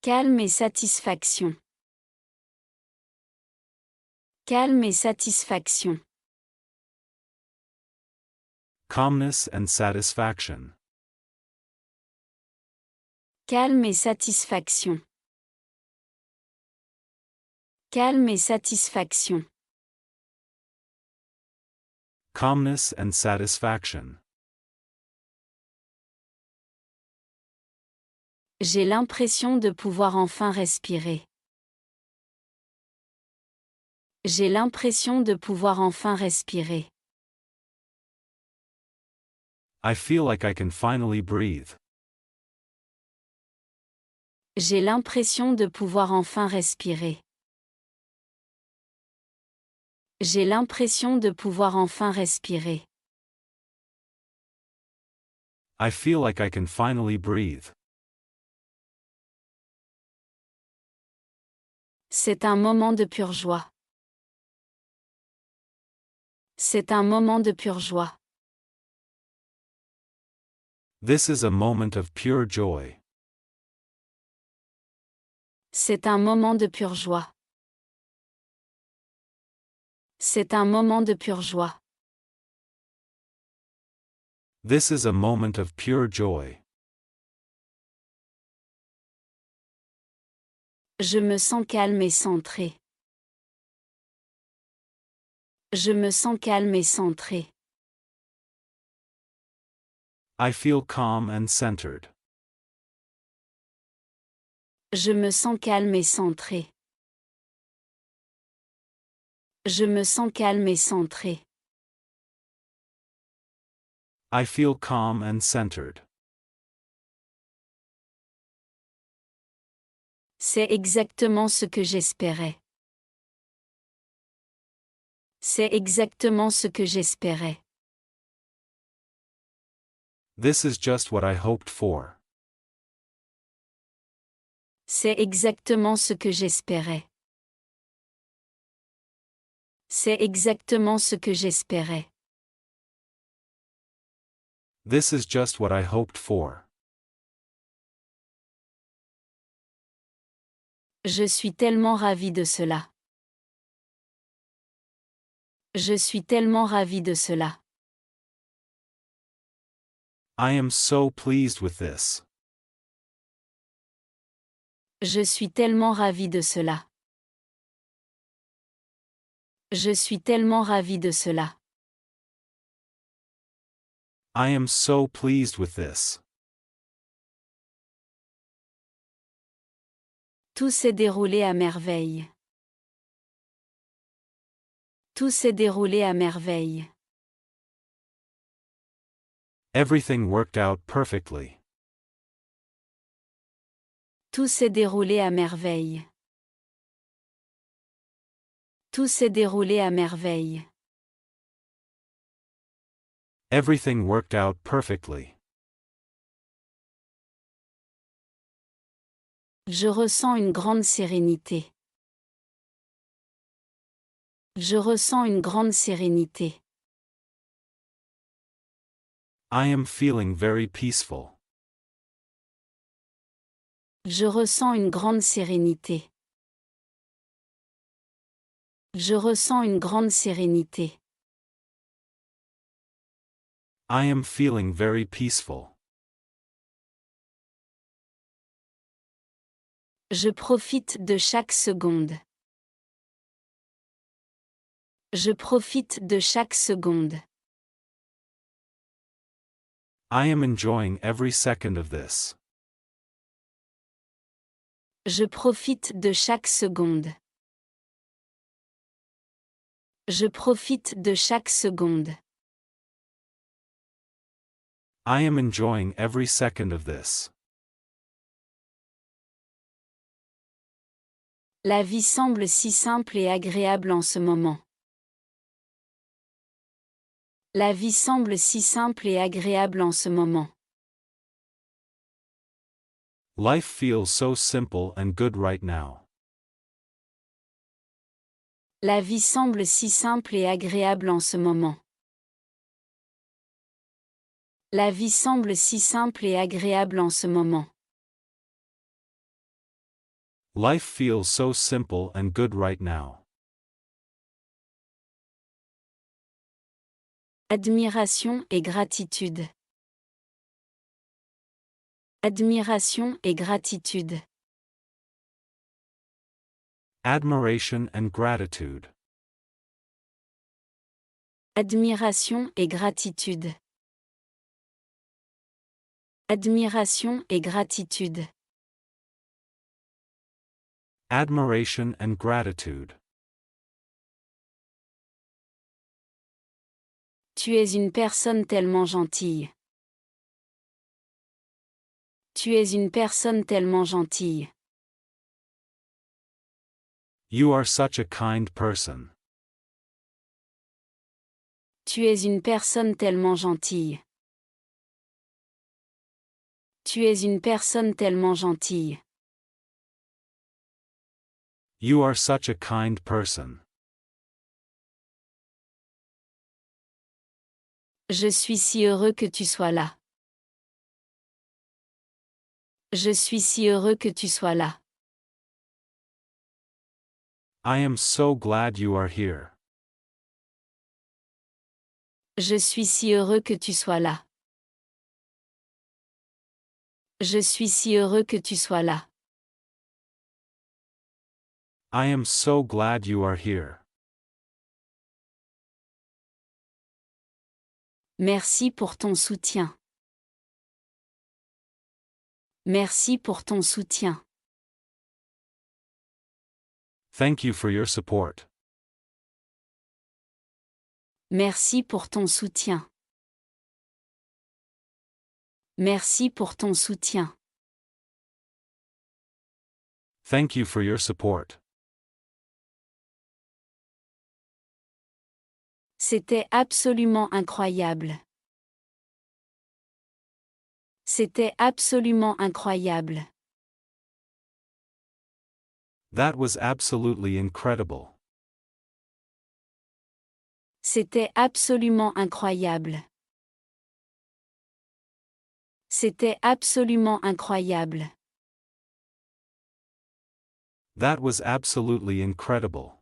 Calme et satisfaction. Calme et satisfaction. Calmness and satisfaction. Calme et satisfaction. Calme et satisfaction. Calmness and satisfaction. J'ai l'impression de pouvoir enfin respirer. J'ai l'impression de pouvoir enfin respirer. I feel like I can finally breathe. J'ai l'impression de pouvoir enfin respirer. J'ai l'impression de pouvoir enfin respirer. I feel like I can finally breathe. C'est un moment de pure joie. C'est un moment de pure joie. This is a moment of pure joy. C'est un moment de pure joie. C'est un moment de pure joie. This is a moment of pure joy. Je me sens calme et centré. Je me sens calme et centré. I feel calm and centered. Je me sens calme et centré. Je me sens calme et centré. I feel calm and centered. C'est exactement ce que j'espérais. C'est exactement ce que j'espérais. This is just what I hoped for. C'est exactement ce que j'espérais. C'est exactement ce que j'espérais. This is just what I hoped for. Je suis tellement ravi de cela. Je suis tellement ravi de cela. I am so pleased with this. Je suis tellement ravi de cela. Je suis tellement ravi de cela. I am so pleased with this. Tout s'est déroulé à merveille. Tout s'est déroulé à merveille. Everything worked out perfectly. Tout s'est déroulé à merveille. Tout s'est déroulé à merveille. Everything worked out perfectly. Je ressens une grande sérénité. Je ressens une grande sérénité. I am feeling very peaceful. Je ressens une grande sérénité. Je ressens une grande sérénité. I am feeling very peaceful. Je profite de chaque seconde. Je profite de chaque seconde. I am enjoying every second of this. Je profite de chaque seconde. Je profite de chaque seconde. I am enjoying every second of this. La vie semble si simple et agréable en ce moment. La vie semble si simple et agréable en ce moment. Life feels so simple and good right now. La vie semble si simple et agréable en ce moment. La vie semble si simple et agréable en ce moment. Life feels so simple and good right now. Admiration et gratitude. Admiration et gratitude. Admiration and gratitude. Admiration et gratitude. Admiration et gratitude. Admiration and gratitude. Tu es une personne tellement gentille. Tu es une personne tellement gentille. You are such a kind person. Tu es une personne tellement gentille. Tu es une personne tellement gentille. You are such a kind person. Je suis si heureux que tu sois là. Je suis si heureux que tu sois là. I am so glad you are here. Je suis si heureux que tu sois là. Je suis si heureux que tu sois là. I am so glad you are here. Merci pour ton soutien. Merci pour ton soutien. Thank you for your support. Merci pour ton soutien. Merci pour ton soutien. Thank you for your support. C'était absolument incroyable. C'était absolument incroyable. That was absolutely incredible. C'était absolument incroyable. C'était absolument incroyable. That was absolutely incredible.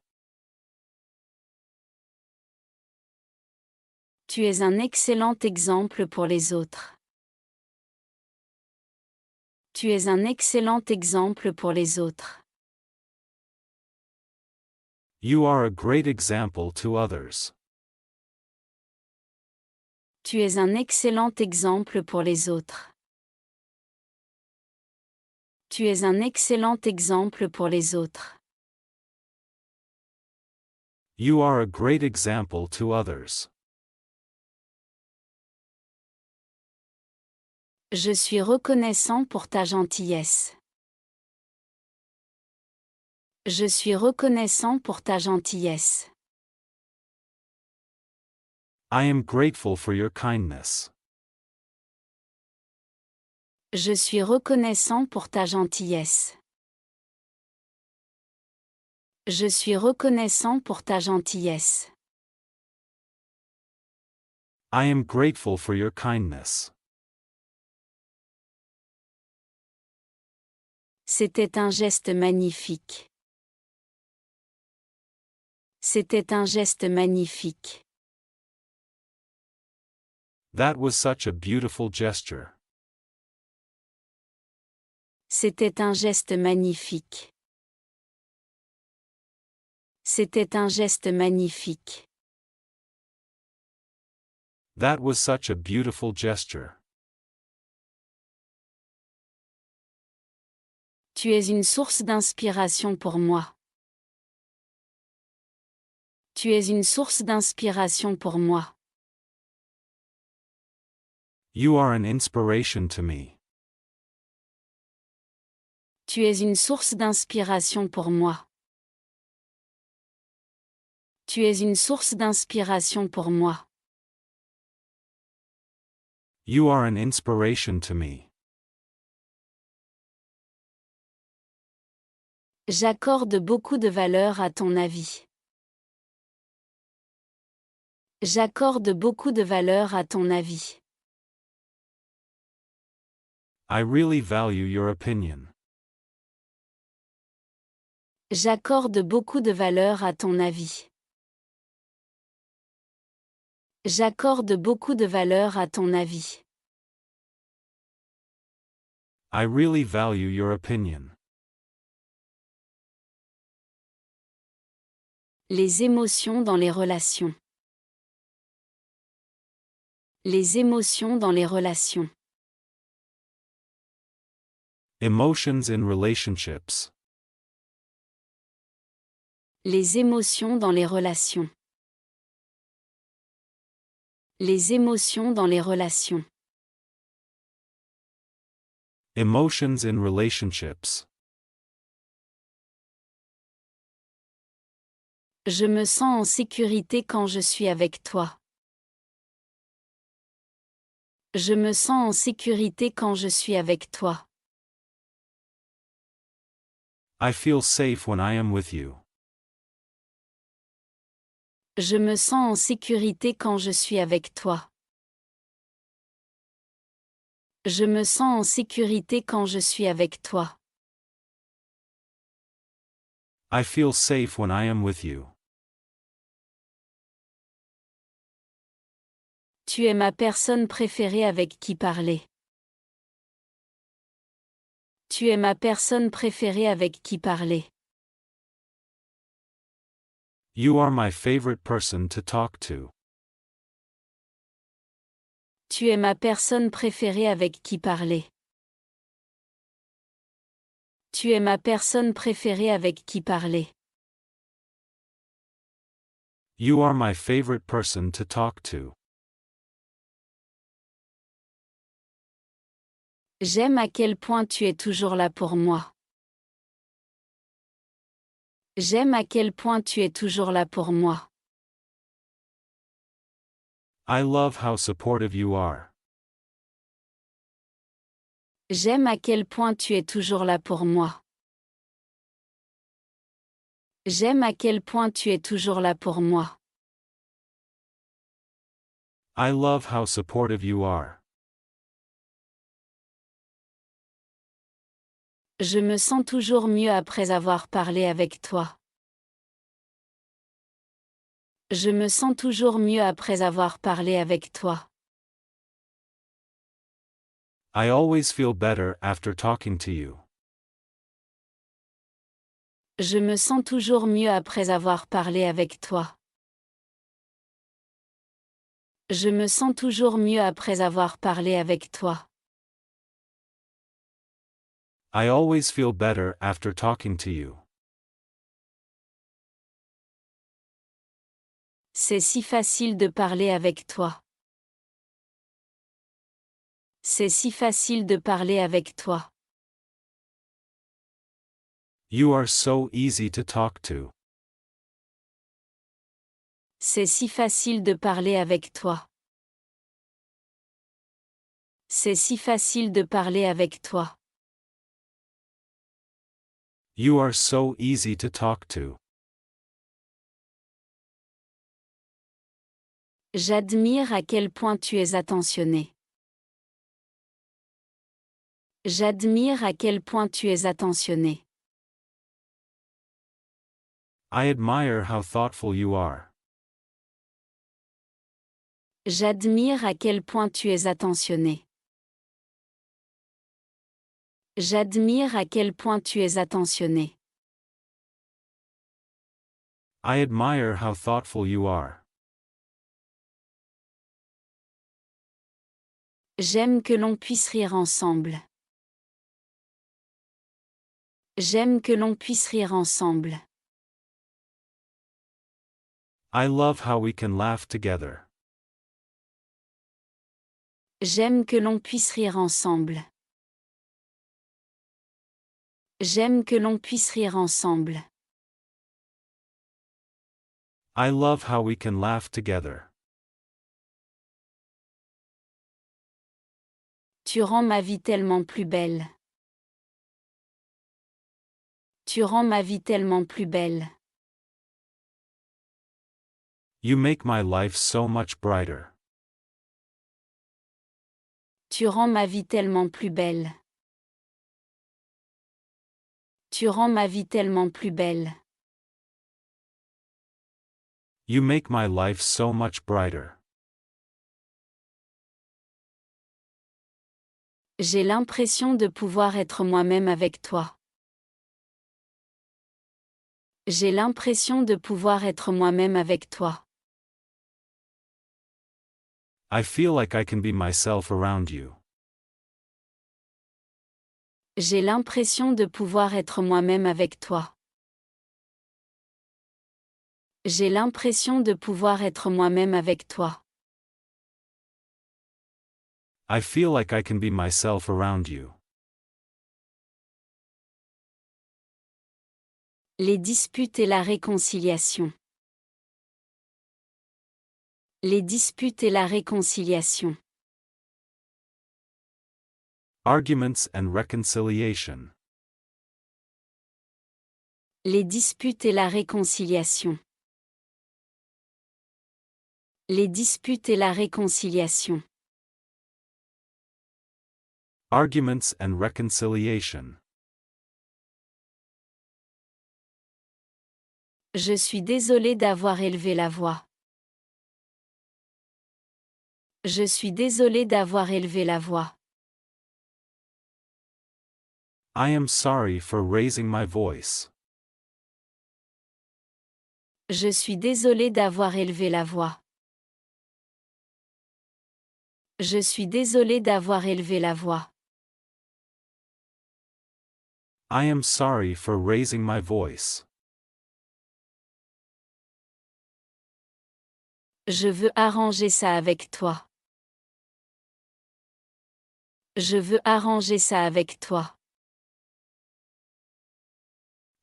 Tu es un excellent exemple pour les autres. Tu es un excellent exemple pour les autres. You are a great example to others. Tu es un excellent exemple pour les autres. Tu es un excellent exemple pour les autres. You are a great example to others. Je suis reconnaissant pour ta gentillesse. Je suis reconnaissant pour ta gentillesse. I am grateful for your kindness. Je suis reconnaissant pour ta gentillesse. Je suis reconnaissant pour ta gentillesse. I am grateful for your kindness. C'était un geste magnifique. C'était un geste magnifique. That was such a beautiful gesture. C'était un geste magnifique. C'était un geste magnifique. That was such a beautiful gesture. Tu es une source d'inspiration pour moi. Tu es une source d'inspiration pour moi. You are an inspiration to me. Tu es une source d'inspiration pour moi. Tu es une source d'inspiration pour moi. You are an inspiration to me. J'accorde beaucoup de valeur à ton avis. J'accorde beaucoup de valeur à ton avis. I really value your opinion. J'accorde beaucoup de valeur à ton avis. J'accorde beaucoup de valeur à ton avis. I really value your opinion. Les émotions dans les relations. Les émotions dans les relations. Emotions in relationships. Les émotions dans les relations. Les émotions dans les relations. Emotions in relationships. Je me sens en sécurité quand je suis avec toi. Je me sens en sécurité quand je suis avec toi. I feel safe when I am with you. Je me sens en sécurité quand je suis avec toi. Je me sens en sécurité quand je suis avec toi. I feel safe when I am with you. Tu es ma personne préférée avec qui parler. Tu es ma personne préférée avec qui parler. You are my favorite person to talk to. Tu es ma personne préférée avec qui parler. Tu es ma personne préférée avec qui parler. You are my favorite person to talk to. J'aime à quel point tu es toujours là pour moi. J'aime à quel point tu es toujours là pour moi. I love how supportive you are. J'aime à quel point tu es toujours là pour moi. J'aime à quel point tu es toujours là pour moi. I love how supportive you are. Je me sens toujours mieux après avoir parlé avec toi. Je me sens toujours mieux après avoir parlé avec toi. I always feel better after talking to you. Je me sens toujours mieux après avoir parlé avec toi. Je me sens toujours mieux après avoir parlé avec toi. I always feel better after talking to you. C'est si facile de parler avec toi. C'est si facile de parler avec toi. You are so easy to talk to. C'est si facile de parler avec toi. C'est si facile de parler avec toi. You are so easy to talk to. J'admire à quel point tu es attentionné. J'admire à quel point tu es attentionné. I admire how thoughtful you are. J'admire à quel point tu es attentionné. J'admire à quel point tu es attentionné. I admire how thoughtful you are. J'aime que l'on puisse rire ensemble. J'aime que l'on puisse rire ensemble. I love how we can laugh together. J'aime que l'on puisse rire ensemble. J'aime que l'on puisse rire ensemble. I love how we can laugh together. Tu rends ma vie tellement plus belle. Tu rends ma vie tellement plus belle. You make my life so much brighter. Tu rends ma vie tellement plus belle. Tu rends ma vie tellement plus belle. You make my life so much brighter. J'ai l'impression de pouvoir être moi-même avec toi. J'ai l'impression de pouvoir être moi-même avec toi. I feel like I can be myself around you. J'ai l'impression de pouvoir être moi-même avec toi. J'ai l'impression de pouvoir être moi-même avec toi. I feel like I can be myself around you. Les disputes et la réconciliation. Les disputes et la réconciliation. Arguments and reconciliation. Les disputes et la réconciliation. Les disputes et la réconciliation. Arguments and reconciliation. Je suis désolé d'avoir élevé la voix. Je suis désolé d'avoir élevé la voix. I am sorry for raising my voice. Je suis désolé d'avoir élevé la voix. Je suis désolé d'avoir élevé la voix. I am sorry for raising my voice. Je veux arranger ça avec toi. Je veux arranger ça avec toi.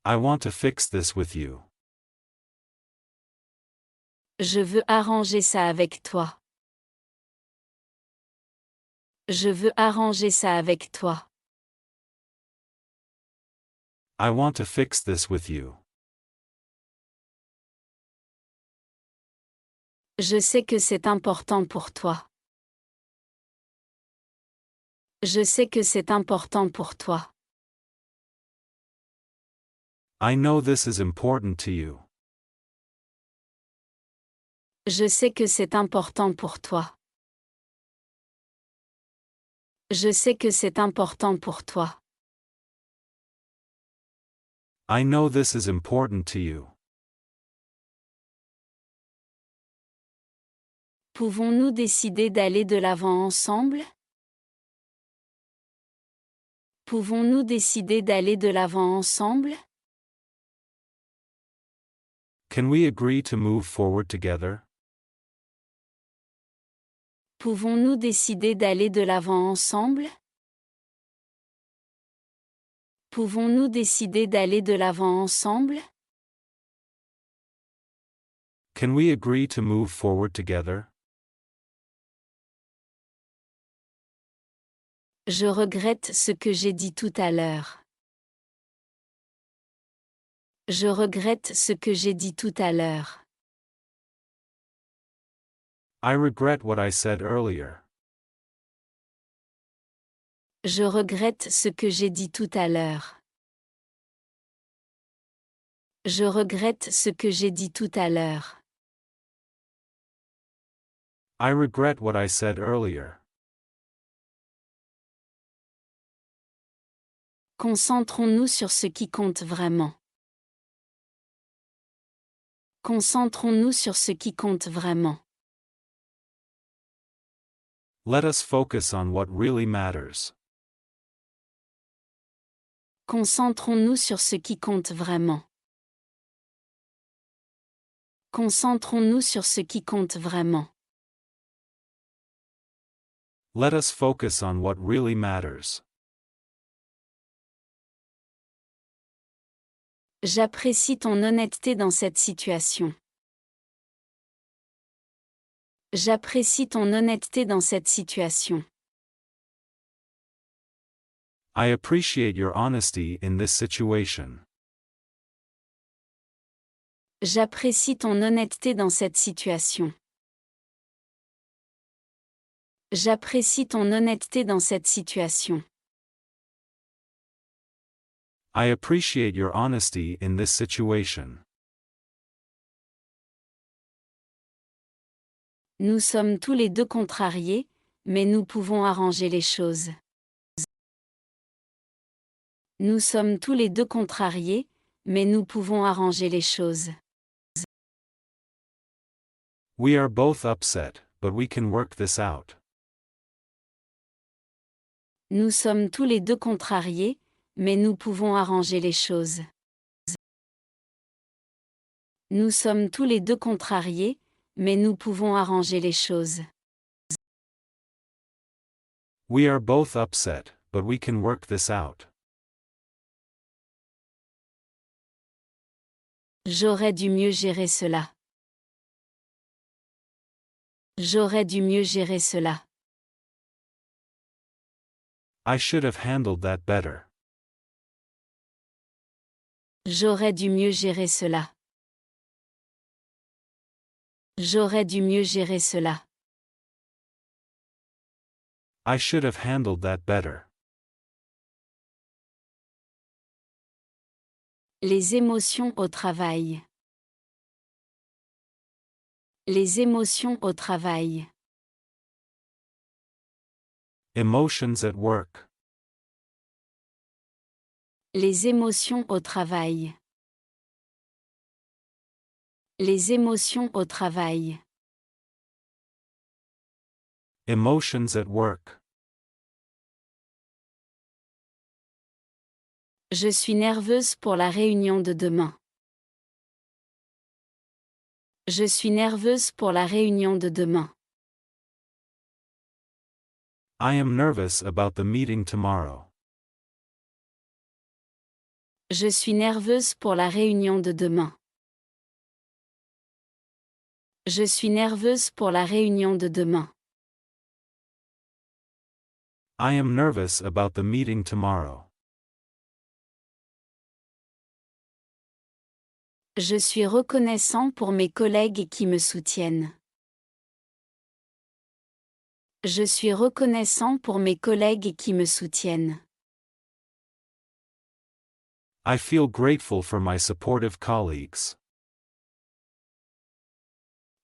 I want to fix this with you. Je veux arranger ça avec toi. Je veux arranger ça avec toi. I want to fix this with you. Je sais que c'est important pour toi. Je sais que c'est important pour toi. I know this is important to you. Je sais que c'est important pour toi. Je sais que c'est important pour toi. I know this is important to you. Pouvons-nous décider d'aller de l'avant ensemble? Pouvons-nous décider d'aller de l'avant ensemble? Can we agree to move forward together? Pouvons-nous décider d'aller de l'avant ensemble? Pouvons-nous décider d'aller de l'avant ensemble? Can we agree to move forward together? Je regrette ce que j'ai dit tout à l'heure. Je regrette ce que j'ai dit tout à l'heure. I regret what I said earlier. Je regrette ce que j'ai dit tout à l'heure. Je regrette ce que j'ai dit tout à l'heure. I regret what I said earlier. Concentrons-nous sur ce qui compte vraiment. Concentrons-nous sur ce qui compte vraiment. Let us focus on what really matters. Concentrons-nous sur ce qui compte vraiment. Concentrons-nous sur ce qui compte vraiment. Let us focus on what really matters. J'apprécie ton honnêteté dans cette situation. J'apprécie ton honnêteté dans cette situation. I appreciate your honesty in this situation. J'apprécie ton honnêteté dans cette situation. J'apprécie ton honnêteté dans cette situation. I appreciate your honesty in this situation. Nous sommes tous les deux contrariés, mais nous pouvons arranger les choses. Nous sommes tous les deux contrariés, mais nous pouvons arranger les choses. We are both upset, but we can work this out. Nous sommes tous les deux contrariés, mais nous pouvons arranger les choses. Nous sommes tous les deux contrariés, mais nous pouvons arranger les choses. We are both upset, but we can work this out. J'aurais dû mieux gérer cela. J'aurais dû mieux gérer cela. I should have handled that better. J'aurais dû mieux gérer cela. J'aurais dû mieux gérer cela. I should have handled that better. Les émotions au travail. Les émotions au travail. Emotions at work. Les émotions au travail. Les émotions au travail. Emotions at work. Je suis nerveuse pour la réunion de demain. Je suis nerveuse pour la réunion de demain. I am nervous about the meeting tomorrow. Je suis nerveuse pour la réunion de demain. Je suis nerveuse pour la réunion de demain. I am nervous about the meeting tomorrow. Je suis reconnaissant pour mes collègues qui me soutiennent. Je suis reconnaissant pour mes collègues qui me soutiennent. I feel grateful for my supportive colleagues.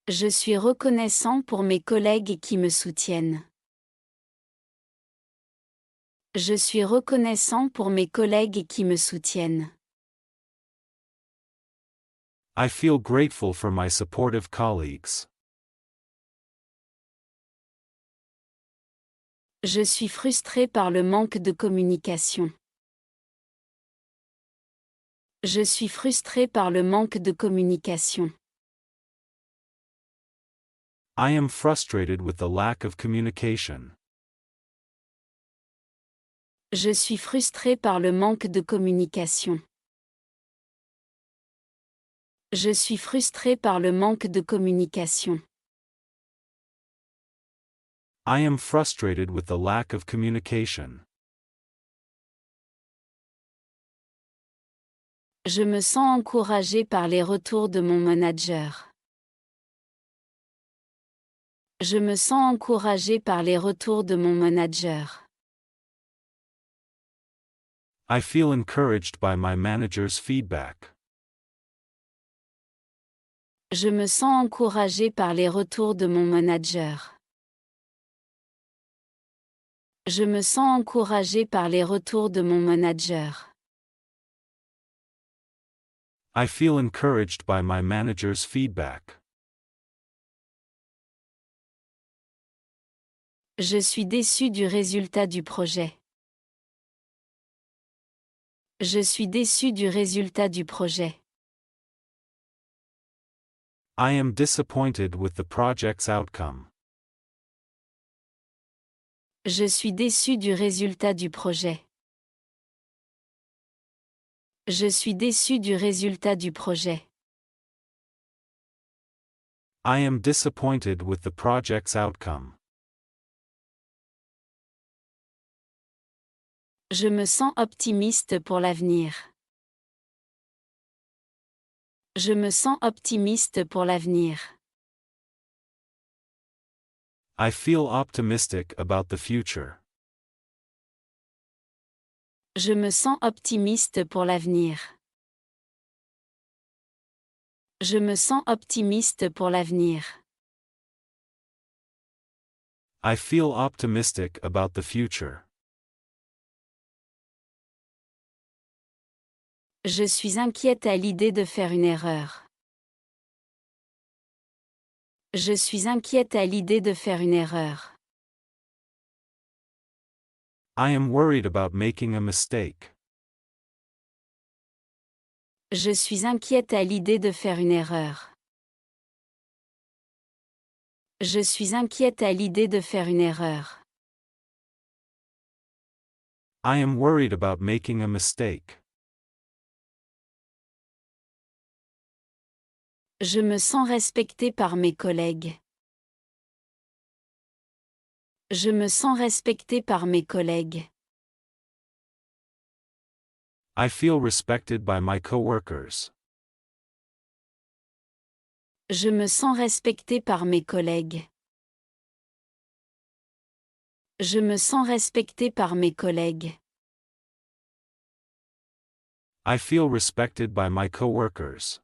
Je suis reconnaissant pour mes collègues qui me soutiennent. Je suis reconnaissant pour mes collègues qui me soutiennent. I feel grateful for my supportive colleagues. Je suis frustré par le manque de communication. Je suis frustré par le manque de communication. I am frustrated with the lack of communication. Je suis frustré par le manque de communication. Je suis frustré par le manque de communication. I am frustrated with the lack of communication. Je me sens encouragé par les retours de mon manager. Je me sens encouragé par les retours de mon manager. I feel encouraged by my manager's feedback. Je me sens encouragé par les retours de mon manager. Je me sens encouragé par les retours de mon manager. I feel encouraged by my manager's feedback. Je suis déçu du résultat du projet. Je suis déçu du résultat du projet. I am disappointed with the project's outcome. Je suis déçu du résultat du projet. Je suis déçu du résultat du projet. I am disappointed with the project's outcome. Je me sens optimiste pour l'avenir. Je me sens optimiste pour l'avenir. I feel optimistic about the future. Je me sens optimiste pour l'avenir. Je me sens optimiste pour l'avenir. I feel optimistic about the future. Je suis inquiète à l'idée de faire une erreur. Je suis inquiète à l'idée de faire une erreur. I am worried about making a mistake. Je suis inquiète à l'idée de faire une erreur. Je suis inquiète à l'idée de faire une erreur. I am worried about making a mistake. Je me sens respecté par mes collègues. Je me sens respecté par mes collègues. I feel respected by my coworkers. Je me sens respecté par mes collègues. Je me sens respecté par mes collègues. I feel respected by my coworkers.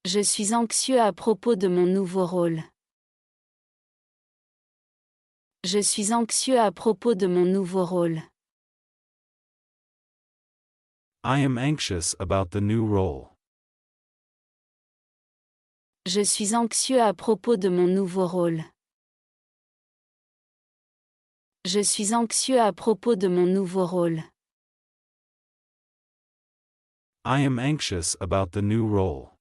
Je suis anxieux à propos de mon nouveau rôle. Je suis anxieux à propos de mon nouveau rôle. I am anxious about the new role. Je suis anxieux à propos de mon nouveau rôle. Je suis anxieux à propos de mon nouveau rôle. I am anxious about the new role.